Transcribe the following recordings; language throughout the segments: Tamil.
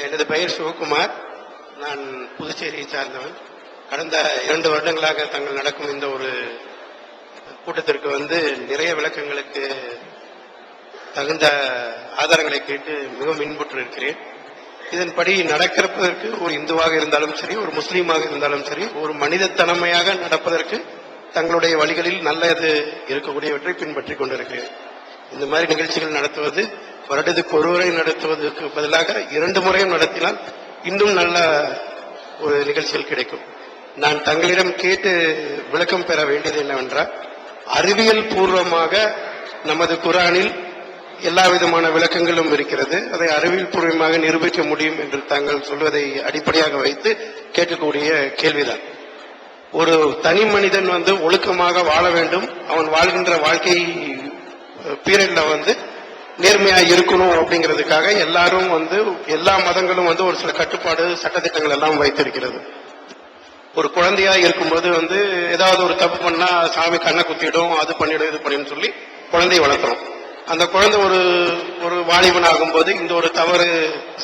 எனது பெயர் சிவகுமார். நான் புதுச்சேரியை சார்ந்தவன். கடந்த 2 வருடங்களாக தங்கள் நடக்கும் இந்த ஒரு கூட்டத்திற்கு வந்து நிறைய விளக்கங்களுக்கு தகுந்த ஆதாரங்களை கேட்டு மிகவும் இன்புற்று இருக்கிறேன். இதன்படி நடக்கிறதற்கு ஒரு இந்துவாக இருந்தாலும் சரி, ஒரு முஸ்லீமாக இருந்தாலும் சரி, ஒரு மனிதத்தன்மையாக நடப்பதற்கு தங்களுடைய வழிகளில் நல்லது இருக்கக்கூடியவற்றை பின்பற்றிக் கொண்டிருக்கிறேன். இந்த மாதிரி நிகழ்ச்சிகள் நடத்துவது வருடத்துக்கு ஒருவரை நடத்துவதற்கு பதிலாக 2 முறையும் நடத்தினால் இன்னும் நல்ல ஒரு நிகழ்ச்சிகள் கிடைக்கும். நான் தங்களிடம் கேட்டு விளக்கம் பெற வேண்டியது என்னவென்றால், அறிவியல் பூர்வமாக நமது குர்ஆனில் எல்லா விதமான விளக்கங்களும் இருக்கிறது. அதை அறிவியல் பூர்வமாக நிரூபிக்க முடியும் என்று தாங்கள் சொல்வதை அடிப்படையாக வைத்து கேட்கக்கூடிய கேள்விதான். ஒரு தனி மனிதன் வந்து ஒழுக்கமாக வாழ வேண்டும், அவன் வாழ்கின்ற வாழ்க்கை பீரியட்ல வந்து நேர்மையா இருக்கணும் அப்படிங்கிறதுக்காக எல்லாரும் வந்து எல்லா மதங்களும் வந்து ஒரு சில கட்டுப்பாடு சட்டத்திட்டங்கள் எல்லாம் வைத்திருக்கிறது. ஒரு குழந்தையா இருக்கும்போது வந்து ஏதாவது ஒரு தப்பு பண்ணா சாமி கண்ணை குத்திடும், அது பண்ணிடும், இது பண்ணிடும் சொல்லி குழந்தையை வளர்த்துறோம். அந்த குழந்தை ஒரு வாலிபன் ஆகும்போது இந்த ஒரு தவறு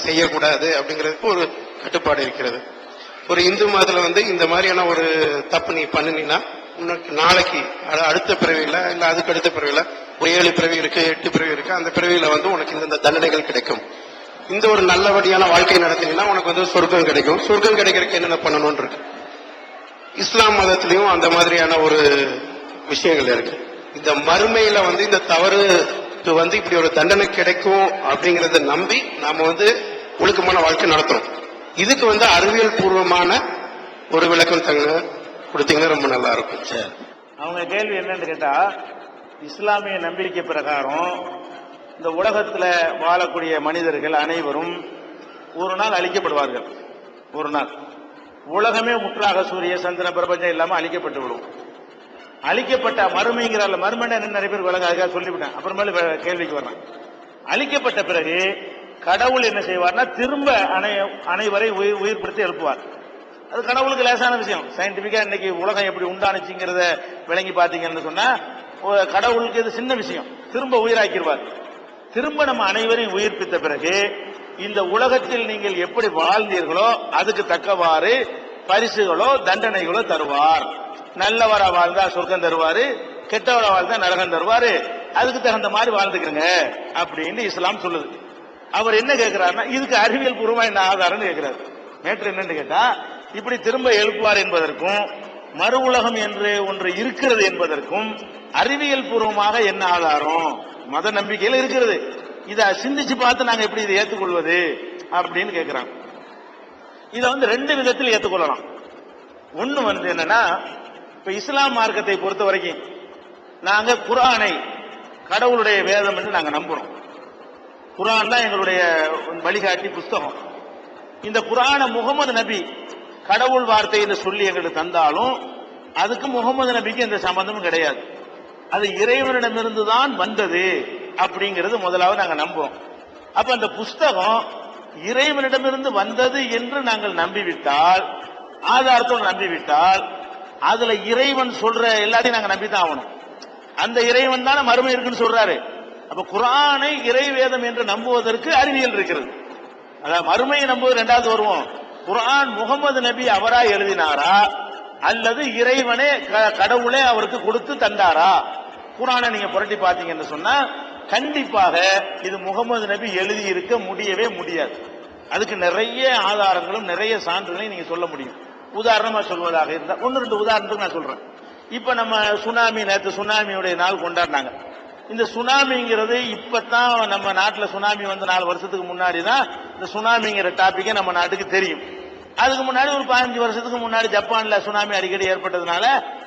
செய்யக்கூடாது அப்படிங்கிறதுக்கு ஒரு கட்டுப்பாடு இருக்கிறது. ஒரு இந்து மதத்துல வந்து இந்த மாதிரியான ஒரு தப்பு நீ பண்ணினா உனக்கு நாளைக்கு அடுத்த பிறவியில இல்ல அதுக்கு அடுத்த பிறவியில ஒரு 7 பிறவி இருக்கு, 8 பிறவி இருக்கு, அந்த பிறவியில வந்து உனக்கு இந்த தண்டனைகள் கிடைக்கும். இந்த ஒரு நல்லபடியான வாழ்க்கை நடத்தினா உனக்கு வந்து சொர்க்கம் கிடைக்கும். சொர்க்கம் கிடைக்கிறதுக்கு என்னென்ன பண்ணணும்னு இருக்கு. இஸ்லாம் மதத்திலையும் அந்த மாதிரியான ஒரு விஷயங்கள் இருக்கு. இந்த மறுமையில வந்து இந்த தவறுக்கு வந்து இப்படி ஒரு தண்டனை கிடைக்கும் அப்படிங்கறத நம்பி நாம வந்து ஒழுக்கமான வாழ்க்கை நடத்துறோம். இதுக்கு வந்து அறிவியல் பூர்வமான ஒரு விளக்கம் கொடுத்தீங்கன்னா ரொம்ப நல்லா இருக்கும். சரி, அவங்க கேள்வி என்னன்னு கேட்டா, இஸ்லாமிய நம்பிக்கை பிரகாரம் இந்த உலகத்துல வாழக்கூடிய மனிதர்கள் அனைவரும் ஒரு நாள் அழிக்கப்படுவார்கள். ஒரு நாள் உலகமே முற்றாக சூரிய சந்திர பிரபஞ்சம் இல்லாம அழிக்கப்பட்டு விடும். அழிக்கப்பட்ட மறுமைங்கிற மறுமனை நிறைய பேர் விளங்க, அதுக்காக சொல்லிவிட்டேன். அப்புறமேல கேள்விக்கு வர்றேன். அழிக்கப்பட்ட பிறகு கடவுள் என்ன செய்வார்னா திரும்ப அனைவரை உயிர்படுத்தி எழுப்புவார். அது கடவுளுக்கு லேசான விஷயம். சயின்டிபிக்கா இன்னைக்கு உலகம் எப்படி உண்டானுச்சுங்கிறத விளங்கி பாத்தீங்கன்னு சொன்னா கடவுளுக்கு இது சின்ன விஷயம். திரும்ப உயிராக்கிடுவார். திரும்ப நம்ம அனைவரையும் உயிர்ப்பித்த பிறகு இந்த உலகத்தில் நீங்கள் எப்படி வாழ்ந்தீர்களோ அதுக்கு தக்கவாறு பரிசுகளோ தண்டனைகளோ தருவார். நல்லவரா வாழ்ந்தா சொர்க்கம் தருவாரு, கெட்டவரா வாழ்ந்தா நரகம் தருவாரு. அதுக்கு தகுந்த மாதிரி வாழ்ந்துக்கிறங்க அப்படின்னு இஸ்லாம் சொல்லுது. அவர் என்ன கேட்கிறாருன்னா, இதுக்கு அறிவியல் பூர்வமா என்ன ஆதாரம் கேட்கிறாரு. மேற்று என்னன்னு கேட்டா, இப்படி திரும்ப எழுப்புவார் என்பதற்கும் மறு உலகம் என்று ஒன்று இருக்கிறது என்பதற்கும் அறிவியல் பூர்வமாக என்ன ஆதாரம்? மத நம்பிக்கையில இருக்கிறது. இதை சிந்திச்சு பார்த்து நாங்க எப்படி இதை ஏற்றுக்கொள்வது அப்படின்னு கேட்கிறாங்க. இதை வந்து 2 விதத்தில் ஏற்றுக்கொள்ளலாம். ஒண்ணு வந்து என்னன்னா, இப்ப இஸ்லாம் மார்க்கத்தை பொறுத்த வரைக்கும் நாங்க குர்ஆனை கடவுளுடைய வேதம் என்று நாங்க நம்புறோம். குர்ஆன் தான் எங்களுடைய வழிகாட்டி புஸ்தகம். இந்த குர்ஆனை முகமது நபி கடவுள் வார்த்தை என்று சொல்லி எங்களுக்கு தந்தாலும் அதுக்கு முகமது நபிக்கு எந்த சம்பந்தமும் கிடையாது. அது இறைவனிடமிருந்து தான் வந்தது அப்படிங்கிறது முதலாவது நாங்க நம்புறோம். அப்ப அந்த புஸ்தகம் இறைவனிடமிருந்து வந்தது என்று நாங்கள் நம்பிவிட்டால், ஆதாரத்தோடு நம்பிவிட்டால், அதுல இறைவன் சொல்ற எல்லாத்தையும் நாங்க நம்பித்தான் ஆகணும். அந்த இறைவன் தானே மறுமை இருக்குன்னு சொல்றாரு. அப்ப குர்ஆனை இறைவேதம் என்று நம்புவதற்கு அறிவியல் இருக்கிறது. அதாவது மறுமையை நம்புவது 2வது வருவோம். குர்ஆன் முகமது நபி அவரா எழுதினாரா அல்லது இறைவனே கடவுளே அவருக்கு கொடுத்து தந்தாரா? குர்ஆனை நீங்க புரட்டி பாத்தீங்கன்னு சொன்னா கண்டிப்பாக இது முகமது நபி எழுதி இருக்க முடியவே முடியாது. அதுக்கு நிறைய ஆதாரங்களும் நிறைய சான்றுகளையும் நீங்க சொல்ல முடியும். உதாரணமா சொல்வதாக இருந்தா 1-2 உதாரணத்துக்கு நான் சொல்றேன். இப்ப நம்ம சுனாமி, நேற்று சுனாமியுடைய நாள் கொண்டாடினாங்க. இந்த சுனாமிங்கிறது இப்பதான் நம்ம நாட்டில் சுனாமி வந்து 4 வருஷத்துக்கு முன்னாடி தான் இந்த சுனாமிங்கிற டாபிக்கே நம்ம நாட்டுக்கு தெரியும். அதுக்கு முன்னாடி ஒரு 15 வருஷத்துக்கு முன்னாடி ஜப்பான்ல சுனாமி அடிக்கடி ஏற்பட்டதுனால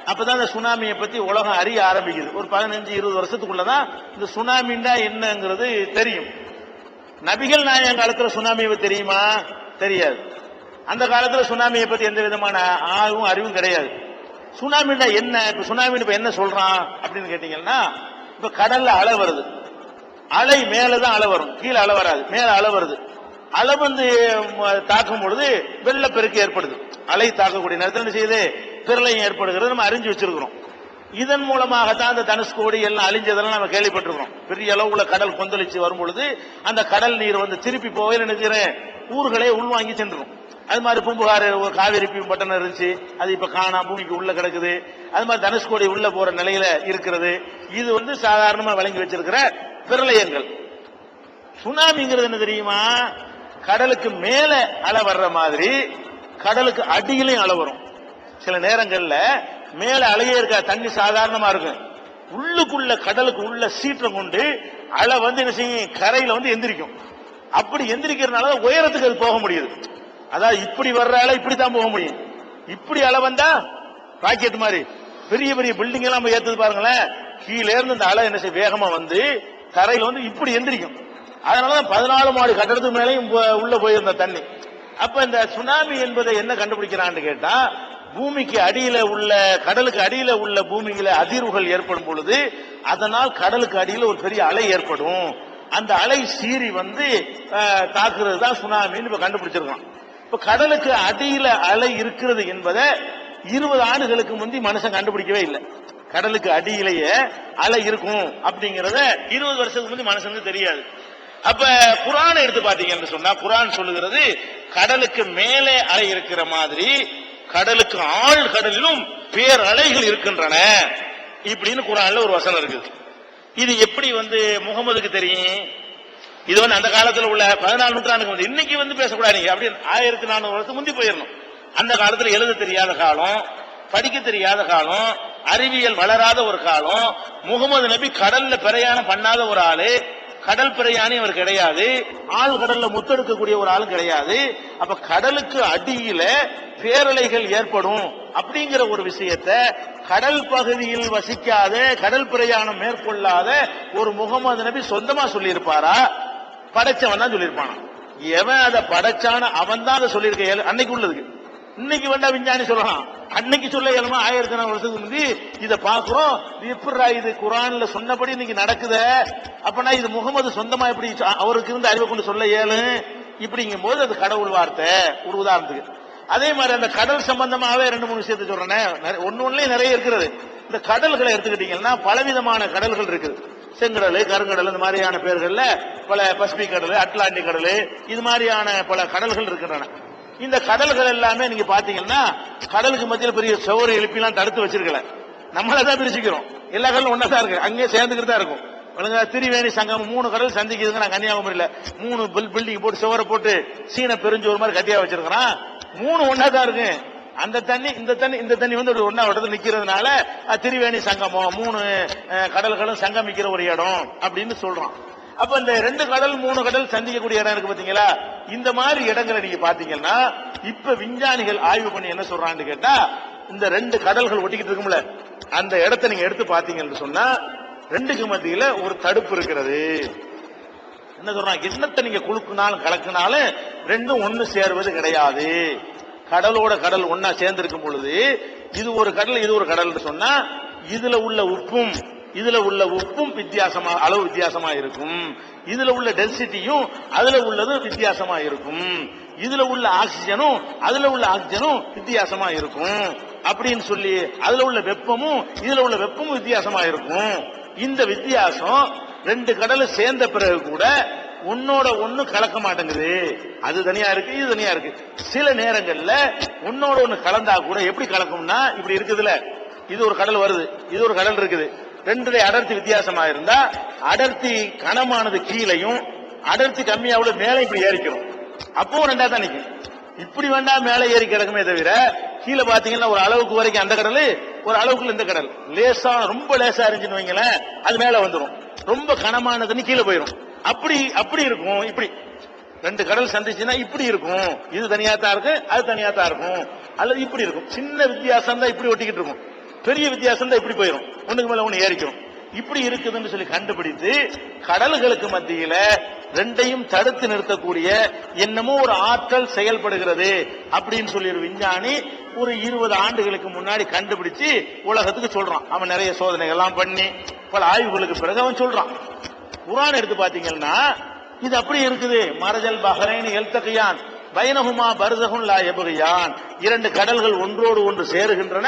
அப்பதான் இந்த சுனாமியை பத்தி உலகம் அறிய ஆரம்பிக்குது. ஒரு 15-20 வருஷத்துக்குள்ளதான் இந்த சுனாமின்னா என்னங்கிறது தெரியும். நபிகள் நாயகம் காலத்துல சுனாமியை தெரியுமா? தெரியாது. அந்த காலத்துல சுனாமியை பத்தி எந்த விதமான அறிவும் கிடையாது. சுனாமின்னா என்ன, இப்ப சுனாமி இப்ப என்ன சொல்றான் அப்படின்னு கேட்டீங்கன்னா, இப்ப கடல்ல அலை வருது. அலை மேலதான் அலை வரும், கீழே அலை வராது. மேல அலை வருது. அலை வந்து தாக்கும் பொழுது வெள்ளப்பெருக்கு ஏற்படுது. அலை தாக்கக்கூடிய நேரத்தில் என்ன செய்யுது? பிரளயம் ஏற்படுகிறது. நம்ம அறிஞ்சு வச்சிருக்கிறோம். இதன் மூலமாகத்தான் அந்த தனுஷ்கோடி எல்லாம் அழிஞ்சதெல்லாம் நம்ம கேள்விப்பட்டிருக்கிறோம். பெரிய அளவுல கடல் கொந்தளிச்சு வரும் பொழுது அந்த கடல் நீர் வந்து திருப்பி போகல நினைக்கிறேன் ஊர்களே உள்வாங்கி சென்றுரும். அது மாதிரி பூம்புகார் ஒரு காவிரி பட்டணம் இருந்துச்சு, அது இப்ப காணா பூமிக்கு உள்ள கிடக்குது. அது மாதிரி தனுஷ்கோடி உள்ள போற நிலையில இருக்கிறது. இது சாதாரணமா வழங்கி வச்சிருக்கிற பிரளயங்கள். சுனாமிங்கிறது என்ன தெரியுமா? கடலுக்கு மேல அலை வர்ற மாதிரி கடலுக்கு அடியிலையும் அலை வரும். சில நேரங்கள்ல மேல அலையே இருக்க தண்ணி சாதாரணமா இருக்கும், உள்ளுக்குள்ள கடலுக்கு உள்ள சீற்றம் கொண்டு அலை என்ன செய்யும், கரையில எந்திரிக்கும். அப்படி எந்திரிக்கிறதுனால உயரத்துக்கு அது போக முடியுது. அதாவது இப்படி வர்ற அலை இப்படித்தான் போக முடியும். இப்படி அலை வந்தா ராக்கெட் மாதிரி பெரிய பெரிய பில்டிங் எல்லாம் ஏத்துது பாருங்களேன். கீழே இருந்து இந்த அலை என்ன செய்ய வேகமா கரையில இப்படி எந்திரிக்கும். அதனாலதான் 14 மாடி கட்டடத்துக்கு மேலேயும் உள்ள போயிருந்த தண்ணி. அப்ப இந்த சுனாமி என்பதை என்ன கண்டுபிடிக்கிறான்னு கேட்டா, பூமிக்கு அடியில உள்ள கடலுக்கு அடியில உள்ள பூமியில அதிர்வுகள் ஏற்படும் பொழுது அதனால் கடலுக்கு அடியில ஒரு பெரிய அலை ஏற்படும். அந்த அலை சீறி தாக்குறது தான் சுனாமின்னு இப்ப கண்டுபிடிச்சிருக்கோம். இப்ப கடலுக்கு அடியில அலை இருக்கிறது என்பதை 20 ஆண்டுகளுக்கு முந்தி மனுஷன் கண்டுபிடிக்கவே இல்லை. கடலுக்கு அடியிலேயே அலை இருக்கும் அப்படிங்கறத 20 வருஷத்துக்கு முந்தி மனுஷனுக்கு தெரியாது. அப்ப குர்ஆனை எடுத்து பாத்தீங்கன்னு சொன்னா, குர்ஆன் சொல்லுகிறது கடலுக்கு மேலே அலை இருக்கிற மாதிரி கடலுக்கு ஆழ் கடலிலும் பேர் அலைகள் இருக்கின்றன இப்படின்னு குர்ஆன்ல ஒரு வசனம் இருக்குது. இது எப்படி முகமதுக்கு தெரியும்? இது அந்த காலத்துல உள்ள 14 நூற்றாண்டுக்கு இன்னைக்கு பேசக்கூடாது. அப்படி 1400 வருஷத்துக்கு முந்தி போயிடணும். அந்த காலத்துல எழுத தெரியாத காலம், படிக்க தெரியாத காலம், அறிவியல் வளராத ஒரு காலம். முகமது நபி கடல்ல பிரயாணம் பண்ணாத ஒரு ஆளு, கடல் பிரயாணி அவர் கிடையாது, ஆள் கடல்ல முத்தெடுக்கக்கூடிய ஒரு ஆள் கிடையாது. அப்ப கடலுக்கு அடியில பேரலைகள் ஏற்படும் அப்படிங்கிற ஒரு விஷயத்தை கடல் பகுதியில் வசிக்காத, கடல் பிரயாணம் மேற்கொள்ளாத ஒரு முகமது நபி சொந்தமா சொல்லி இருப்பாரா? படைச்சவன் தான் சொல்லியிருப்பான். எவன் அதை படைச்சான அவன் தான் அதை சொல்லியிருக்க. அன்னைக்கு உள்ளதுக்கு இன்னைக்கு வேண்டா விஞ்ஞானி சொல்லலாம், அன்னைக்கு சொல்ல இயலுமா? 1400 வருஷத்துக்கு முந்தி இதை பாக்குறோம். எப்படா இது குர்ஆன்ல சொன்னபடி இன்னைக்கு நடக்குத? அப்பனா இது முகமது சொந்தமா இப்படி அவருக்கு இருந்த அறிவை கொண்டு சொல்ல இயலும்? இப்படிங்கும் போது அது கடவுள் வார்த்தை. ஒரு உதாரணத்துக்கு அதே மாதிரி அந்த கடல் சம்பந்தமாவே 2-3 விஷயத்தை சொல்றேன். ஒன்னுலயும் நிறைய இருக்கிறது. இந்த கடல்களை எடுத்துக்கிட்டீங்கன்னா பலவிதமான கடல்கள் இருக்குது. செங்கடல், கருங்கடல், இந்த மாதிரியான பேர்கள்ல பல பசிபிக் கடல், அட்லாண்டிக் கடல், இது மாதிரியான பல கடல்கள் இருக்கின்றன. இந்த கடல்கள் எல்லாமே நீங்க பாத்தீங்கன்னா கடலுக்கு மத்தியில் பெரிய சோறு எழுப்பிலாம் தடுத்து வச்சிருக்கல, நம்மளதான் பிரிச்சுக்கிறோம். எல்லா கடலும் ஒன்னா தான் இருக்கு, அங்கேயே சேர்ந்துக்கிட்டு தான் இருக்கும். திரிவேணி சங்கம் 3 கடல் சந்திக்குதுங்க. நான் கன்னியாகுமரியில 3 பில்டிங் போட்டு சுவரை போட்டு சீன பெருஞ்சு ஒரு மாதிரி கட்டியா வச்சிருக்கிறான். 3 ஒன்னா தான் இருக்கு. அந்த தண்ணி இந்த தண்ணி இந்த தண்ணி ஒன்னா இடத்துல நிக்கிறதுனால திரிவேணி சங்கமம், 3 கடல்களும் சங்கமிக்கிற ஒரு இடம் அப்படின்னு சொல்றான். அப்ப இந்த 2 கடல் 3 கடல் சந்திக்கக்கூடிய இடம் இருக்கு பாத்தீங்களா? இந்த மாதிரி இடங்களை நீங்க பாத்தீங்கன்னா இப்ப விஞ்ஞானிகள் ஆய்வு பண்ணி என்ன சொல்றான்னு கேட்டா, இந்த 2 கடல்கள் ஒட்டிக்கிட்டு இருக்கும்ல, அந்த இடத்தை நீங்க எடுத்து பாத்தீங்கன்னு சொன்னா 2க்கு மத்தியில ஒரு தடுப்பு இருக்கிறது. என்ன சொல்றாங்க? என்னத்தை நீங்க குலுக்குனாலும் கலக்குனாலும் 2ம் ஒன்னு சேருவது கிடையாது. கடலோட கடல் ஒன்னா சேர்ந்திருக்கும் பொழுது இது ஒரு கடல் இது ஒரு கடல் சொன்னா இதுல உள்ள உப்பும் வித்தியாசமா, அளவு வித்தியாசமா இருக்கும். இதுல உள்ள டென்சிட்டியும் அதுல உள்ளது வித்தியாசமா இருக்கும். இதுல உள்ள ஆக்சிஜனும் அதுல உள்ள ஆக்சிஜனும் வித்தியாசமா இருக்கும் அப்படின்னு சொல்லி அதுல உள்ள வெப்பமும் இதுல உள்ள வெப்பமும் வித்தியாசமா இருக்கும். இந்த வித்தியாசம் 2 கடலும் சேர்ந்த பிறகு கூட உன்னோட ஒண்ணு கலக்க மாட்டேங்குது. அது தனியா இருக்கு, இது தனியா இருக்கு. சில நேரங்கள்ல உன்னோட ஒண்ணு கலந்தா கூட எப்படி கலக்கும்னா இப்படி இருக்குதுல, இது ஒரு கடல் வருது, இது ஒரு கடல் இருக்குது. 2 அடர்த்தி வித்தியாசமா இருந்தா அடர்த்தி கனமானது கீழையும் அடர்த்தி கம்மியாவது மேலே இப்படி ஏறிக்கிறோம். அப்பவும் 2ஆ தான் நிக்கும். இப்படி வேண்டா மேலே ஏறி கிடக்குமே தவிர கீழே பாத்தீங்கன்னா ஒரு அளவுக்கு வரைக்கும் அந்த கடல், ஒரு அளவுக்குள்ள இந்த கடல். லேசா ரொம்ப லேசா இருந்துச்சுன்னு வைங்களேன், அது மேல வந்துடும். ரொம்ப கனமான தண்ணி கீழே போயிடும். அப்படி இருக்கும். இப்படி 2 கடல் சந்திச்சுன்னா இப்படி இருக்கும். இது தனியா தான் இருக்கு, அது தனியா தான் இருக்கும். அல்லது இப்படி இருக்கும். சின்ன வித்தியாசம் தான் இப்படி ஒட்டிக்கிட்டு இருக்கும், பெரிய வித்தியாசம் தான் இப்படி போயிடும், ஒண்ணுக்கு மேல ஒண்ணு ஏறிக்கும். இப்படி இருக்குதுன்னு சொல்லி கண்டுபிடித்து கடல்களுக்கு மத்தியில 2ஐயும் தடுத்து நிறுத்தக்கூடிய என்னமோ ஒரு ஆற்றல் செயல்படுகிறது அப்படின்னு சொல்லி ஒரு விஞ்ஞானி ஒரு 20 ஆண்டுகளுக்கு முன்னாடி கண்டுபிடிச்சு உலகத்துக்கு சொல்றான். அவன் நிறைய சோதனைகள் எல்லாம் பண்ணி பல ஆய்வுகளுக்கு பிறகு அவன் சொல்றான். குர்ஆன் எடுத்து பாத்தீங்கன்னா இது அப்படி இருக்குது. மரஜல் பஹரைன் எல்தகியான் பைனஹுமா பர்ஸகுன் லா யப்கியான். 2 கடல்கள் ஒன்றோடு ஒன்று சேருகின்றன.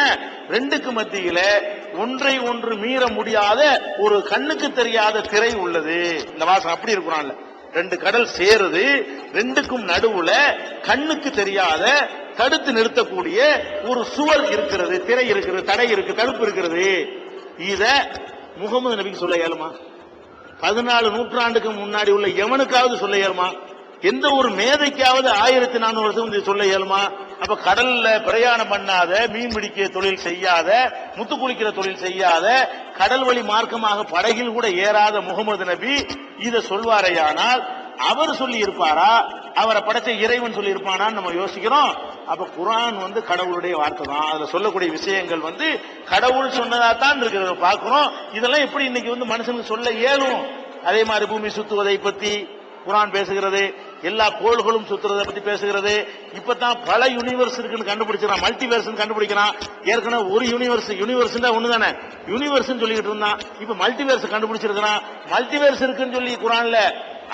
2க்கு மத்தியில ஒன்றை ஒன்று மீற முடியாத ஒரு கண்ணுக்கு தெரியாத திரை உள்ளது. இந்த வாசம் அப்படி இருக்கிறான்ல. ரெண்டு கடல் சேருது, ரெண்டுக்கும் நடுவுல கண்ணுக்கு தெரியாத தடுத்து நிறுத்தக்கூடிய ஒரு சுவர் இருக்கிறது, திரை இருக்கிறது, தடை இருக்கு, தடுப்பு இருக்கிறது. இத முகமது நபிக்கு சொல்ல இயலுமா? 14 நூற்றாண்டுக்கு முன்னாடி உள்ள எவனுக்காவது சொல்ல இயலுமா? எந்த ஒரு மேதைக்காவது 1400 வருஷம் சொல்ல இயலுமா? அப்ப கடல்ல பிரயாணம் பண்ணாத, மீன் பிடிக்க தொழில் செய்யாத, முத்து குளிக்கிற தொழில் செய்யாத, கடல் வழி மார்க்கமாக படகில் கூட ஏறாத முகமது நபி இத சொல்வாரையானால் அவர் சொல்லி இருப்பாரா? அவரை படைச்ச இறைவன் சொல்லி இருப்பானான்னு நம்ம யோசிக்கிறோம். அப்ப குர்ஆன் கடவுளுடைய வார்த்தை தான். அதுல சொல்லக்கூடிய விஷயங்கள் கடவுள் சொன்னதா தான் இருக்கிறத பாக்குறோம். இதெல்லாம் எப்படி இன்னைக்கு மனுஷனுக்கு சொல்ல இயலும்? அதே மாதிரி பூமி சுத்துவதை பத்தி குர்ஆன் பேசுகிறது, எல்லா கோள்களும் சுத்துறதை பத்தி பேசுகிறது. இப்பதான் பல யூனிவர்ஸ் இருக்குன்னு கண்டுபிடிச்சான், மல்டிவர்ஸ் கண்டுபிடிக்கிறான். ஏற்கனவே ஒரு யூனிவர்ஸ் ஒண்ணுதானே யூனிவர்ஸ் சொல்லிட்டு இருந்தான். இப்ப மல்டிவர்ஸ் கண்டுபிடிச்சிருக்கிறான். மல்டிவர்ஸ் இருக்குன்னு சொல்லி குர்ஆன்ல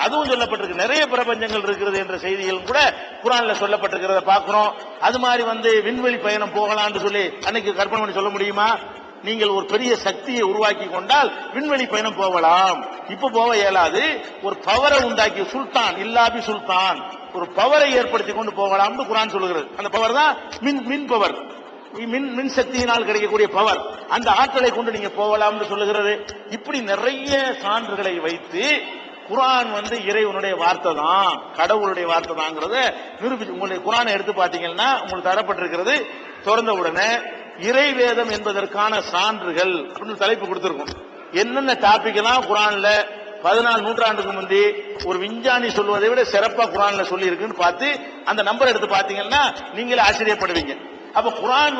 அதுவும் சொல்லப்பட்டிருக்கு. நிறைய பிரபஞ்சங்கள் இருக்கிறது என்ற செய்திகளும் கூட குர்ஆன்ல சொல்லப்பட்டிருக்கிறத பாக்குறோம். அது மாதிரி விண்வெளி பயணம் போகலாம்னு சொல்லி அன்னைக்கு கற்பனை பண்ணி சொல்ல முடியுமா? நீங்கள் ஒரு பெரிய சக்தியை உருவாக்கி கொண்டால் விண்வெளி பயணம் போகலாம். இப்ப போக இயலாது. ஒரு பவரை உண்டாக்கி சுல்தான் இல்லாபி சுல்தான் ஒரு பவரை ஏற்படுத்தி கொண்டு போகலாம்னு குர்ஆன் சொல்லுகிறது. அந்த பவர் தான் மின் பவர், மின் சக்தியினால் கிடைக்கக்கூடிய பவர். அந்த ஆற்றலை கொண்டு நீங்க போகலாம்னு சொல்லுகிறது. இப்படி நிறைய சான்றுகளை வைத்து குர்ஆன் இறைவனுடைய வார்த்தை தான், கடவுளுடைய வார்த்தை தான்ங்கறத நிரூபிச்சு உங்களுடைய குர்ஆனை எடுத்து பாத்தீங்கன்னா உங்களுக்கு தரப்பட்டிருக்கிறது. திறந்த உடனே இறை வேதம் என்பதற்கான சான்றுகள் அப்படின்னு தலைப்பு கொடுத்திருக்கும். என்னென்ன டாபிக் எல்லாம் குர்ஆன்ல 14 நூற்றாண்டுக்கு முந்தி ஒரு விஞ்ஞானி சொல்வதை விட சிறப்பா குர்ஆன்ல சொல்லி இருக்குன்னு பார்த்து அந்த நம்பர் எடுத்து பாத்தீங்கன்னா நீங்களே ஆச்சரியப்படுவீங்க. அப்ப குர்ஆன்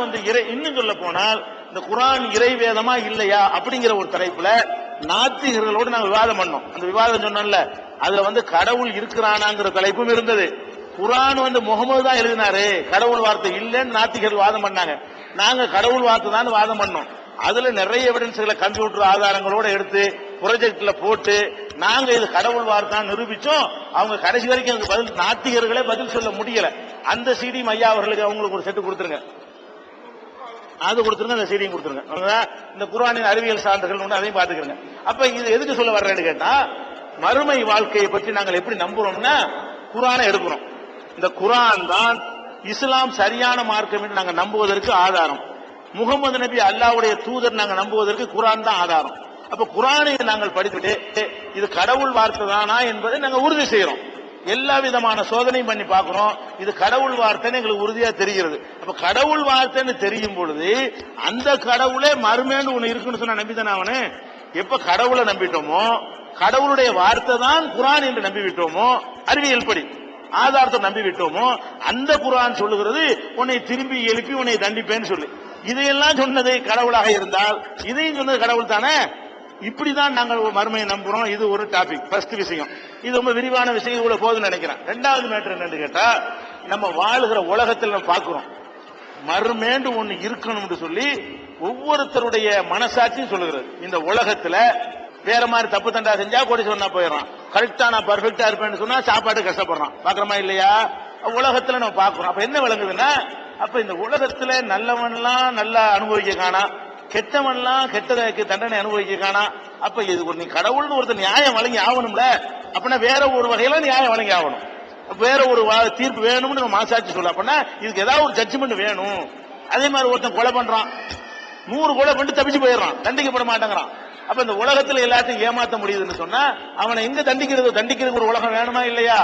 இன்னும் சொல்ல போனால் இந்த குர்ஆன் இறை வேதமா இல்லையா அப்படிங்கிற ஒரு தலைப்புல நாத்திகர்களோடு நாங்க விவாதம் பண்ணோம். அந்த விவாதம் சொன்னோம்ல, அதுல கடவுள் இருக்கிறானாங்கிற தலைப்பும் இருந்தது. குர்ஆன் முகமது தான் எழுதினாரு, கடவுள் வார்த்தை இல்லைன்னு நாத்திகர்கள் வாதம் பண்ணாங்க. நாங்க கடவுள் வார்த்தை தான் வாதம் பண்ணோம். அதுல நிறைய எவிடன்ஸ்களை கம்ப்யூட்டர் ஆதாரங்களோட எடுத்து ப்ரொஜெக்ட்ல போட்டு நாங்க இது கடவுள் வார்த்தை நிரூபிச்சோம். அவங்க கடைசி வரைக்கும் அதுக்கு பதில் நாத்திகர்களே பதில் சொல்ல முடியல. அந்த சிடி ஐயா அவர்களுக்கு அவங்களுக்கு ஒரு செட்டு கொடுத்துருங்க, அது கொடுத்துருங்க, அந்த செய்தியும் கொடுத்துருங்க. இந்த குர்ஆனின் அறிவியல் சான்றுகள் அதையும் பாத்துக்கிறேங்க. அப்ப இது எதுக்கு சொல்ல வர்றேன்னு கேட்டா, மறுமை வாழ்க்கையை பற்றி நாங்கள் எப்படி நம்புறோம்னா குர்ஆனை எடுக்கிறோம். இந்த குர்ஆன் தான் இஸ்லாம் சரியான மார்க்கம் என்று நாங்கள் நம்புவதற்கு ஆதாரம். முகமது நபி அல்லாஹ்வுடைய தூதர் நாங்கள் நம்புவதற்கு குர்ஆன் தான் ஆதாரம். அப்ப குர்ஆனை நாங்கள் படித்துட்டு இது கடவுள் வார்த்தை தானா என்பதை நாங்கள் உறுதி செய்யறோம். எல்லா விதமான சோதனையும் பண்ணி பார்க்கிறோம். இது கடவுள் வார்த்தைன்னு எங்களுக்கு உறுதியா தெரிகிறது. அப்ப கடவுள் வார்த்தைன்னு தெரியும் பொழுது அந்த கடவுளே மறுமேன்னு ஒண்ணு இருக்குன்னு சொன்னா நம்பித்தானே அவனு. எப்ப கடவுளை நம்பிட்டோமோ, கடவுளுடைய வார்த்தை தான் குர்ஆன் என்று நம்பி விட்டோமோ, அறிவியல் படி ஆதாரத்தை நம்பி விட்டோமோ, அந்த குர்ஆன் சொல்லுகிறது உன்னை திரும்பி எழுப்பி உன்னை தண்டிப்பேன்னு சொல்லி. இதையெல்லாம் சொன்னது கடவுளாக இருந்தால் இதையும் சொன்னது கடவுள் தானே. இப்படிதான் நாங்கள் மறுமையை நம்புறோம். இது ஒரு டாபிக், ஃபர்ஸ்ட் விஷயம். இது ரொம்ப விரிவான விஷயம், இவ்வளவு போதுன்னு நினைக்கிறேன். ரெண்டாவது மேட்டர் என்னன்னு கேட்டா, நம்ம வாழுகிற உலகத்தில் நம்ம பார்க்கிறோம் மறுமேண்டு ஒண்ணு இருக்கணும்னு சொல்லி ஒவ்வொருத்தருடைய மனசாட்சியும் சொல்லுகிறது. இந்த உலகத்துல வேற மாதிரி தப்பு தண்டா செஞ்சா கோடி சொன்னா போயிடறான், கரெக்டா நான் பர்ஃபெக்டா இருப்பேன்னு சொன்னா சாப்பாடு கஷ்டப்படுறான். பாக்குறோமா இல்லையா? உலகத்துல நம்ம பாக்குறோம். அப்ப என்ன விளங்குதுன்னா, அப்ப இந்த உலகத்துல நல்லவன்லாம் நல்லா அனுபவிக்க காணா, கெட்டவன்லாம் கெட்ட தண்டனை அனுபவிக்க காணா. அப்ப இது நீ கடவுள்னு ஒருத்தர் நியாயம் வழங்கி ஆகணும்ல. அப்படின்னா வேற ஒரு வகையில நியாயம் வழங்கி ஆகணும், வேற ஒரு தீர்ப்பு வேணும்னு நம்ம மனசாட்சி சொல்ல. அப்படின்னா இதுக்கு ஏதாவது ஒரு ஜட்ஜ்மெண்ட் வேணும். அதே மாதிரி ஒருத்தன் கொலை பண்றான், 100 கொலை பண்ணி தப்பிச்சு போயிடறான், தண்டிக்கப்பட மாட்டேங்கிறான். அப்ப இந்த உலகத்துல எல்லாத்தையும் ஏமாத்த முடியுதுன்னு சொன்னா அவனை எங்க தண்டிக்கிறது ஒரு உலகம் வேணுமா இல்லையா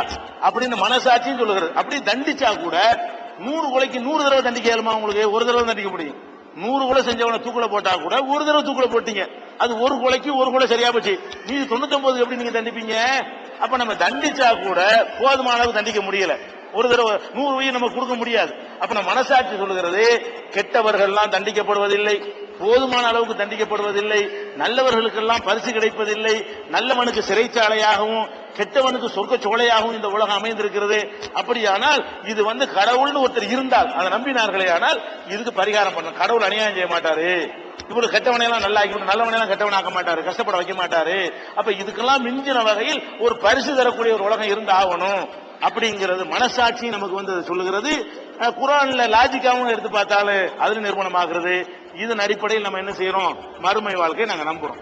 அப்படின்னு மனசாட்சியும் சொல்லுகிறது. அப்படி தண்டிச்சா கூட 100 கொலைக்கு 100 தடவை தண்டிக்க இயலுமா? உங்களுக்கு ஒரு தடவை தண்டிக்க முடியும். 100 கொலை செஞ்சவனை தூக்குல போட்டா கூட ஒரு தடவை தூக்குல போட்டீங்க, அது ஒரு கொலைக்கு ஒரு கொலை சரியா போச்சு. மீது 99 எப்படி நீங்க தண்டிப்பீங்க? அப்ப நம்ம தண்டிச்சா கூட போதுமான அளவு தண்டிக்க முடியல, ஒரு தடவை 100 உயிர் நம்ம கொடுக்க முடியாது. அப்ப நம்ம மனசாட்சி சொல்லுகிறது கெட்டவர்கள் எல்லாம் தண்டிக்கப்படுவதில்லை, போதுமான அளவுக்கு தண்டிக்கப்படுவதில்லை, நல்லவர்களுக்கெல்லாம் பரிசு கிடைப்பதில்லை, நல்லவனுக்கு சிறைச்சாலையாகவும் கெட்டவனுக்கு சொர்க்க சோலையாகவும் இந்த உலகம் அமைந்திருக்கிறது. அப்படியானால் இது கடவுள்னு ஒருத்தர் இருந்தால் அதை நம்பினார்களே, ஆனால் இதுக்கு பரிகாரம் பண்ண கடவுள் அநியாயம் செய்ய மாட்டாரு, இவரு கெட்டவனையெல்லாம் நல்லா ஆக்கி நல்லவனையெல்லாம் கெட்டவனாக்க மாட்டாரு, கஷ்டப்பட வைக்க மாட்டாரு. அப்ப இதுக்கெல்லாம் மிஞ்சின வகையில் ஒரு பரிசு தரக்கூடிய ஒரு உலகம் இருந்து ஆகணும் அப்படிங்கிறது மனசாட்சி நமக்கு சொல்லுகிறது. குர்ஆன்ல லாஜிக்காவும் எடுத்து பார்த்தாலும் அதுல நிறுவனமாகிறது. இதன் அடிப்படையில் நம்ம என்ன செய்யறோம்? மறுமை வாழ்க்கையை நாங்க நம்புறோம்.